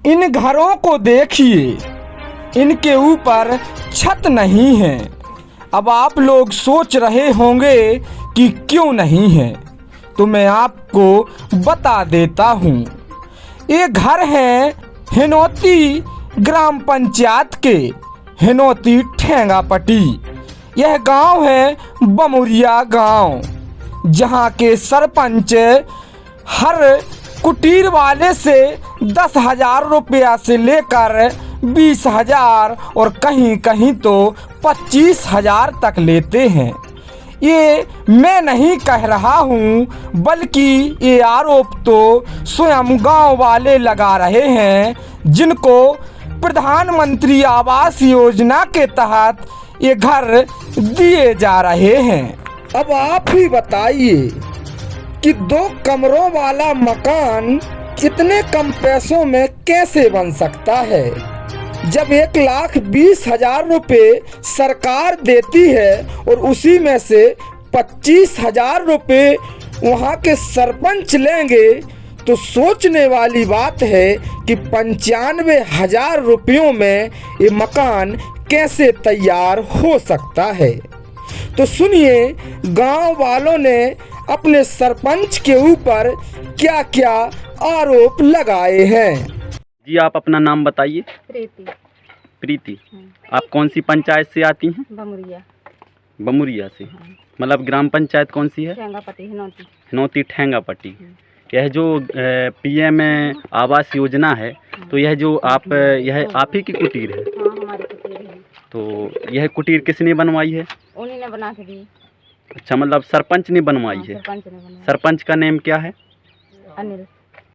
इन घरों को देखिए, इनके ऊपर छत नहीं है। अब आप लोग सोच रहे होंगे कि क्यों नहीं है, तो मैं आपको बता देता हूँ। ये घर हैं हिनौती ग्राम पंचायत के, हिनौती ठेंगापट्टी। यह गांव है बमुरिया गांव, जहां के सरपंच हर कुटीर वाले से 10,000 रुपया से लेकर 20,000 और कहीं कहीं तो 25,000 तक लेते हैं। ये मैं नहीं कह रहा हूँ, बल्कि ये आरोप तो स्वयं गांव वाले लगा रहे हैं, जिनको प्रधानमंत्री आवास योजना के तहत ये घर दिए जा रहे हैं। अब आप ही बताइए कि 2 कमरों वाला मकान इतने कम पैसों में कैसे बन सकता है, जब 1,20,000 रुपये सरकार देती है और उसी में से 25,000 रुपये वहाँ के सरपंच लेंगे। तो सोचने वाली बात है कि 95,000 रुपयों में ये मकान कैसे तैयार हो सकता है। तो सुनिए, गांव वालों ने अपने सरपंच के ऊपर क्या क्या आरोप लगाए हैं। जी, आप अपना नाम बताइए। प्रीति। आप कौन सी पंचायत से आती हैं? बमुरिया। बमुरिया से। मतलब ग्राम पंचायत कौन सी है? ठेंगापट्टी, हिनौती। हिनौती ठेंगापट्टी। यह जो पीएम आवास योजना है, तो यह जो यह आप ही की कुटीर है? हाँ, हमारी कुटीर है। तो यह कुटीर किसने बनवाई है? उन्हीं ने बना के दी। अच्छा, मतलब सरपंच ने बनवाई है? सरपंच ने बनवाई। सरपंच का नेम क्या है? अनिल।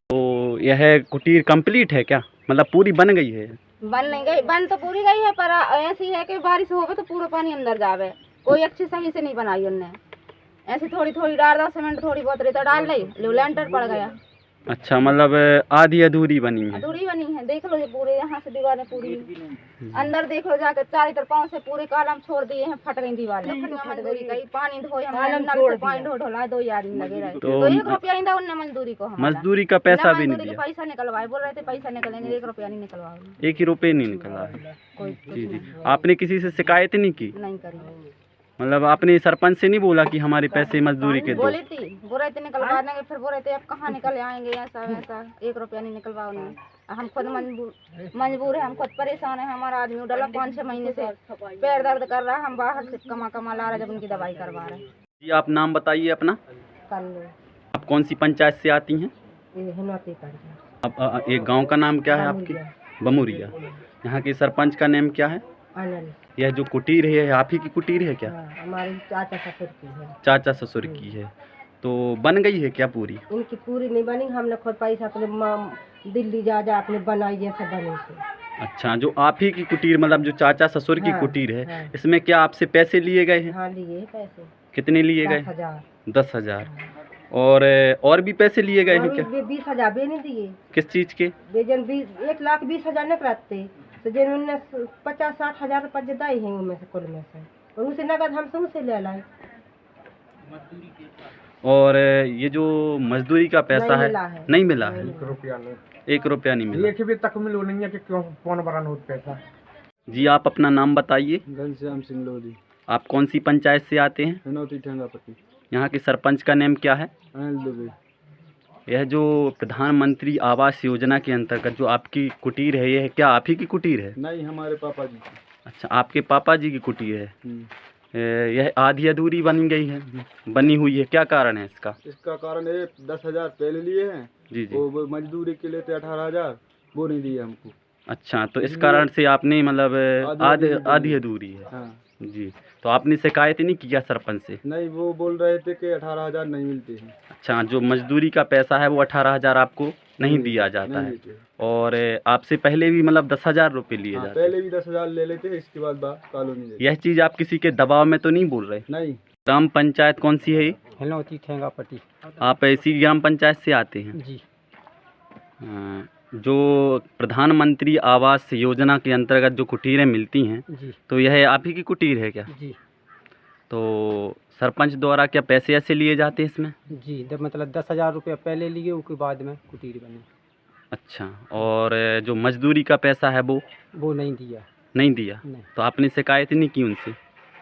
तो यह कुटीर कंप्लीट है क्या, मतलब पूरी बन गई है? बन नहीं गई, बन तो पूरी गई है, पर ऐसी है कि बारिश होवे तो पूरा पानी अंदर जावे। कोई अच्छी सही से नहीं बनाई उनने, ऐसी थोड़ी थोड़ी डाल दो सीमेंट, थोड़ी बहुत रेता डाल ली, लेंटर पड़ गया। अच्छा, मतलब आधी अधूरी बनी है? अधूरी बनी है। देख लो ये पूरे यहाँ से दीवारें पूरी अंदर देख लो जाकर, चारों तरफ से पूरे कालम छोड़ दिए हैं, फट गई दीवारें। पानी धोए ढोला 2 आदमी लगे रहे, तो 1 रुपया नहीं था उनने मजदूरी को। मजदूरी का पैसा भी नहीं दिया? पैसा निकलवाए, बोल रहे थे पैसा निकलेंगे, 1 रुपया नहीं निकलवा। 1 ही रुपये नहीं निकला है? कोई जी। आपने किसी से शिकायत नहीं की? नहीं करी। मतलब आपने सरपंच से नहीं बोला कि हमारे पैसे मजदूरी के दो? बोली थी, बोल रहे थे निकलवाने के, फिर बोल रहे थे अब कहाँ निकल आएंगे, ऐसा वैसा। 1 रुपया नहीं निकलवा उन्होंने। हम खुद मजबूर है, हम खुद परेशान है। हमारा आदमी डला 5-6 महीने से पैर दर्द कर रहा है, हम बाहर से कमा ला रहे, जब उनकी दवाई करवा रहे। जी, आप नाम बताइए अपना। आप कौन सी पंचायत से आती हैं? अब एक गांव का नाम क्या है आपकी? बमुरिया। यहाँ के सरपंच का नाम क्या है? अनिल। यह जो कुटीर है, यह आप ही की कुटीर है क्या? हमारी चाचा ससुर की है। चाचा ससुर की है। तो बन गई है क्या पूरी? उनकी पूरी नहीं बनी, हमने खुद पैसा अपने दिल्ली जा अपने बनाई जैसे बने से। अच्छा, जो आप ही की कुटीर, मतलब जो चाचा ससुर की कुटीर है, इसमें क्या आपसे पैसे लिए गए हैं? हाँ, लिए पैसे। कितने लिए गए? 10,000। और भी पैसे लिए गए हैं क्या? 20,000 भी नहीं दिए। किस चीज के? 1,20,000 न कराते, तो जिन्होंने 50-60 हजार रुपये दिए हैं उनमें से, कुल में से, और उसे नगद हम सब से ले लाए। और ये जो मजदूरी का पैसा है नहीं मिला है? 1 रुपया नहीं मिला। एक भी तक मिलो नहीं है कि क्यों कौन बड़ा नोट पैसा। जी, आप अपना नाम बताइए। घनश्याम सिंह लोधी। आप कौन सी पंचायत से आते हैं? हिनौती ठेंगापट्टी। यहाँ के सरपंच का नाम क्या है? अनिल दुबे। यह जो प्रधानमंत्री आवास योजना के अंतर्गत जो आपकी कुटीर है, यह क्या आप ही की कुटीर है? नहीं, हमारे पापा जी की। अच्छा, आपके पापा जी की कुटीर है। यह आधी अधूरी बनी गई है, बनी हुई है, क्या कारण है इसका? इसका कारण है 10,000 पहले लिए हैं। जी जी। वो मजदूरी के लिए 18,000, वो नहीं दिए हमको। अच्छा, तो इस कारण से आपने मतलब आधी अधूरी है। हाँ जी। तो आपने शिकायत नहीं किया सरपंच से? नहीं, वो बोल रहे थे कि 18,000 नहीं मिलते हैं। अच्छा, जो मजदूरी का पैसा है वो 18,000 आपको नहीं दिया जाता है, और आपसे पहले भी मतलब 10,000 रुपये लिए जाते हैं? पहले भी 10,000 ले लेते, इसके बाद कॉलोनी। यह चीज़ आप किसी के दबाव में तो नहीं बोल रहे? नहीं। ग्राम पंचायत कौन सी है? हिनौती ठेंगापट्टी। आप इसी ग्राम पंचायत से आते हैं? जी। जो प्रधानमंत्री आवास योजना के अंतर्गत जो कुटीरें मिलती हैं जी, तो यह आप ही की कुटीर है क्या? जी। तो सरपंच द्वारा क्या पैसे ऐसे लिए जाते हैं इसमें? जी, मतलब 10,000 रुपया पहले लिए, उसके बाद में कुटीर बनी। अच्छा, और जो मजदूरी का पैसा है वो नहीं दिया। नहीं दिया? नहीं। तो आपने शिकायत नहीं की उनसे?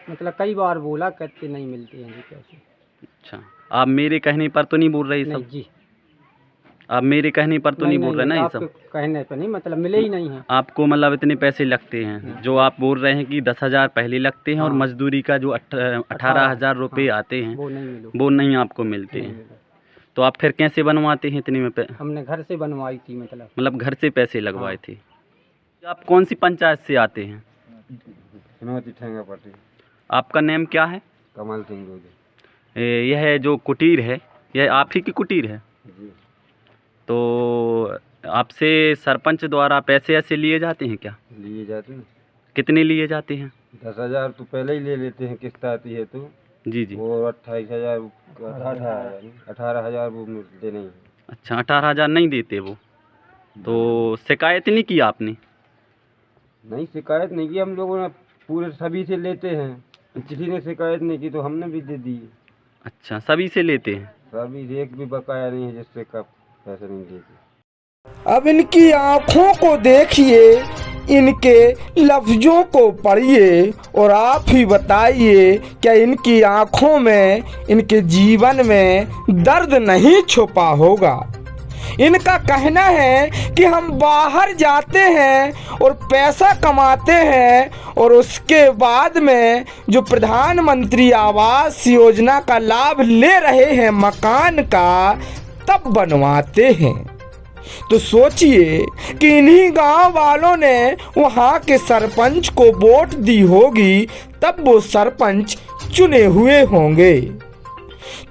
मतलब कई बार बोला, कहते नहीं मिलते हैं जी पैसे। अच्छा, आप मेरे कहने पर तो नहीं बोल रहे ये नहीं सब? जी, आप मेरे कहने पर तो नहीं बोल रहे ना ये आपके सब? कहने पे नहीं, मतलब मिले ही नहीं है। आपको मतलब इतने पैसे लगते हैं जो आप बोल रहे हैं कि 10,000 पहले लगते हैं और हाँ। मजदूरी का जो 18,000 रुपये आते हैं वो नहीं मिले। वो नहीं आपको मिलते नहीं हैं। मिले। तो आप फिर कैसे बनवाते हैं इतने में हमने घर से बनवाई थी, मतलब घर से पैसे लगवाए हाँ। थे। आप कौन सी पंचायत से आते हैं? ठेंगापट्टी। आपका नाम क्या है? कमल सिंह गोजे। यह जो कुटीर है यह आप ही की कुटीर है? जी। तो आपसे सरपंच द्वारा पैसे ऐसे लिए जाते हैं क्या? लिए जाते हैं। कितने लिए जाते हैं? 10,000 तो पहले ही ले लेते हैं, किस्त आती है तो। जी जी। वो 28,000 18,000 वो मिलते नहीं हैं। अच्छा, 18,000 नहीं देते वो? तो शिकायत नहीं की आपने? नहीं, शिकायत नहीं की हम लोगों ने, पूरे सभी से लेते हैं। किसी ने शिकायत नहीं की तो हमने भी दे दी। अच्छा, सभी से लेते हैं? सभी, एक भी बकाया नहीं है जिससे कब पैसे नहीं देते। अब इनकी आंखों को देखिए, इनके लफ्जों को पढ़िए और आप ही बताइए क्या इनकी आंखों में, इनके जीवन में दर्द नहीं छुपा होगा। इनका कहना है कि हम बाहर जाते हैं और पैसा कमाते हैं और उसके बाद में जो प्रधानमंत्री आवास योजना का लाभ ले रहे हैं मकान का, तब बनवाते हैं। तो सोचिए कि इन्हीं गांव वालों ने वहां के सरपंच को वोट दी होगी, तब वो सरपंच चुने हुए होंगे।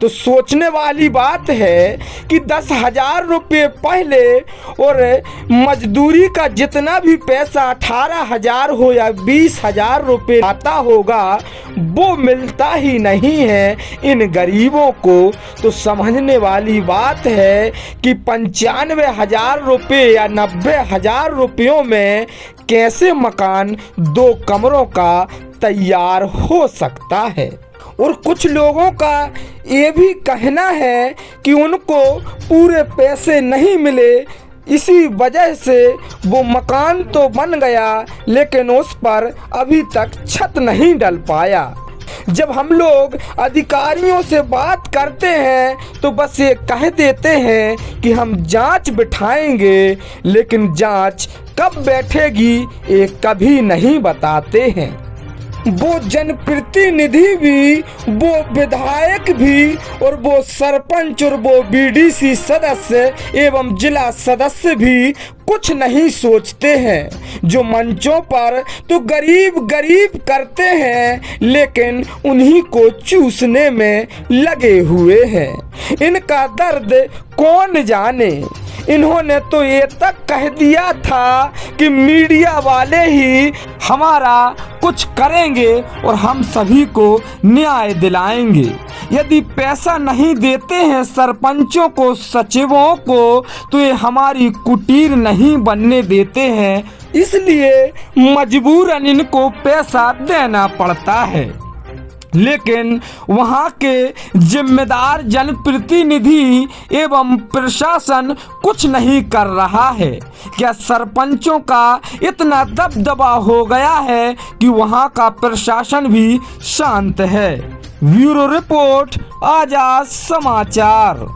तो सोचने वाली बात है कि 10,000 रुपये पहले और मजदूरी का जितना भी पैसा 18,000 हो या 20,000 रुपये आता होगा, वो मिलता ही नहीं है इन गरीबों को। तो समझने वाली बात है कि 95,000 रुपये या 90,000 रुपयों में कैसे मकान 2 कमरों का तैयार हो सकता है। और कुछ लोगों का ये भी कहना है कि उनको पूरे पैसे नहीं मिले, इसी वजह से वो मकान तो बन गया लेकिन उस पर अभी तक छत नहीं डल पाया। जब हम लोग अधिकारियों से बात करते हैं तो बस ये कह देते हैं कि हम जांच बिठाएंगे, लेकिन जांच कब बैठेगी ये कभी नहीं बताते हैं। वो जनप्रतिनिधि भी, वो विधायक भी और वो सरपंच और वो बीडीसी सदस्य एवं जिला सदस्य भी कुछ नहीं सोचते हैं। जो मंचों पर तो गरीब गरीब करते हैं लेकिन उन्हीं को चूसने में लगे हुए हैं। इनका दर्द कौन जाने। इन्होंने तो ये तक कह दिया था कि मीडिया वाले ही हमारा कुछ करेंगे और हम सभी को न्याय दिलाएंगे। यदि पैसा नहीं देते हैं सरपंचों को, सचिवों को, तो ये हमारी कुटीर नहीं बनने देते हैं, इसलिए मजबूरन इनको पैसा देना पड़ता है। लेकिन वहाँ के जिम्मेदार जनप्रतिनिधि एवं प्रशासन कुछ नहीं कर रहा है। क्या सरपंचों का इतना दबदबा हो गया है कि वहाँ का प्रशासन भी शांत है। ब्यूरो रिपोर्ट, आजाद समाचार।